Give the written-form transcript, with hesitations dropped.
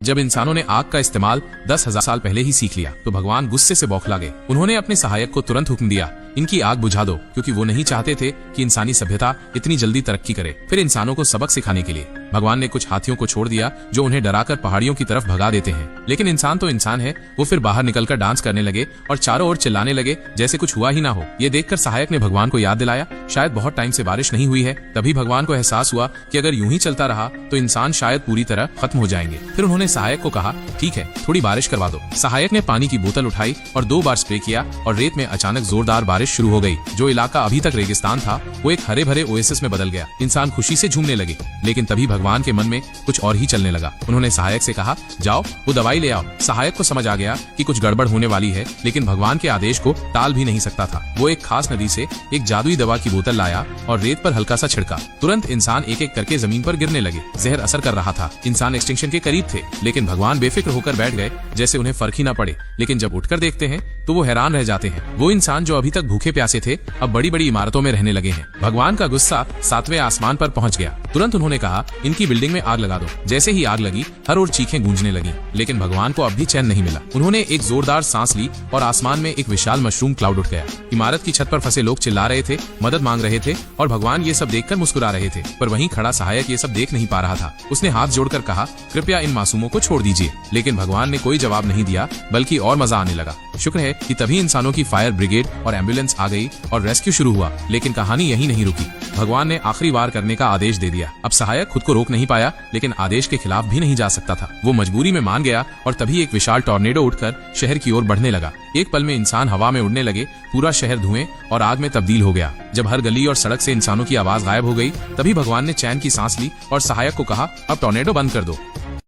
जब इंसानों ने आग का इस्तेमाल 10,000 साल पहले ही सीख लिया तो भगवान गुस्से से बौखला गए। उन्होंने अपने सहायक को तुरंत हुक्म दिया, इनकी आग बुझा दो, क्योंकि वो नहीं चाहते थे कि इंसानी सभ्यता इतनी जल्दी तरक्की करे। फिर इंसानों को सबक सिखाने के लिए भगवान ने कुछ हाथियों को छोड़ दिया जो उन्हें डराकर पहाड़ियों की तरफ भगा देते हैं। लेकिन इंसान तो इंसान है, वो फिर बाहर निकलकर डांस करने लगे और चारों ओर चिल्लाने लगे जैसे कुछ हुआ ही ना हो। ये देखकर सहायक ने भगवान को याद दिलाया, शायद बहुत टाइम से बारिश नहीं हुई है। तभी भगवान को एहसास हुआ कि अगर यूं ही चलता रहा तो इंसान शायद पूरी तरह खत्म हो जाएंगे। फिर उन्होंने सहायक को कहा, ठीक है, थोड़ी बारिश करवा दो। सहायक ने पानी की बोतल उठाई और 2 बार स्प्रे किया और रेत में अचानक जोरदार बारिश शुरू हो गई। जो इलाका अभी तक रेगिस्तान था वो एक हरे भरे ओएसिस में बदल गया। इंसान खुशी से झूमने लगे, लेकिन तभी भगवान के मन में कुछ और ही चलने लगा। उन्होंने सहायक से कहा, जाओ वो दवाई ले आओ। सहायक को समझ आ गया कि कुछ गड़बड़ होने वाली है, लेकिन भगवान के आदेश को टाल भी नहीं सकता था। वो एक खास नदी से एक जादुई दवा की बोतल लाया और रेत पर हल्का सा छिड़का। तुरंत इंसान एक एक करके जमीन पर गिरने लगे। जहर असर कर रहा था। इंसान एक्सटिंक्शन के करीब थे, लेकिन भगवान बेफिक्र होकर बैठ गए जैसे उन्हें फर्क ही ना पड़े। लेकिन जब उठकर देखते हैं तो वो हैरान रह जाते हैं। वो इंसान जो अभी तक भूखे प्यासे थे अब बड़ी बड़ी इमारतों में रहने लगे हैं। भगवान का गुस्सा 7वें आसमान पर पहुंच गया। तुरंत उन्होंने कहा, इनकी बिल्डिंग में आग लगा दो। जैसे ही आग लगी हर ओर चीखें गूंजने लगी, लेकिन भगवान को अब भी चैन नहीं मिला। उन्होंने एक जोरदार सांस ली और आसमान में एक विशाल मशरूम क्लाउड उठ गया। इमारत की छत पर फंसे लोग चिल्ला रहे थे, मदद मांग रहे थे और भगवान ये सब देखकर मुस्कुरा रहे थे। पर वहीं खड़ा सहायक ये सब देख नहीं पा रहा था। उसने हाथ जोड़कर कहा, कृपया इन मासूमों को छोड़ दीजिए। लेकिन भगवान ने कोई जवाब नहीं दिया, बल्कि और मजा आने लगा। शुक्र है कि तभी इंसानों की फायर ब्रिगेड और एम्बुलेंस आ गई और रेस्क्यू शुरू हुआ। लेकिन कहानी यही नहीं रुकी। भगवान ने आखिरी वार करने का आदेश दे दिया। अब सहायक खुद को रोक नहीं पाया, लेकिन आदेश के खिलाफ भी नहीं जा सकता था। वो मजबूरी में मान गया और तभी एक विशाल टॉर्नेडो उठकर शहर की ओर बढ़ने लगा। एक पल में इंसान हवा में उड़ने लगे, पूरा शहर धुएं और आग में तब्दील हो गया। जब हर गली और सड़क से इंसानों की आवाज गायब हो गई, तभी भगवान ने चैन की सांस ली और सहायक को कहा, अब टॉर्नेडो बंद कर दो।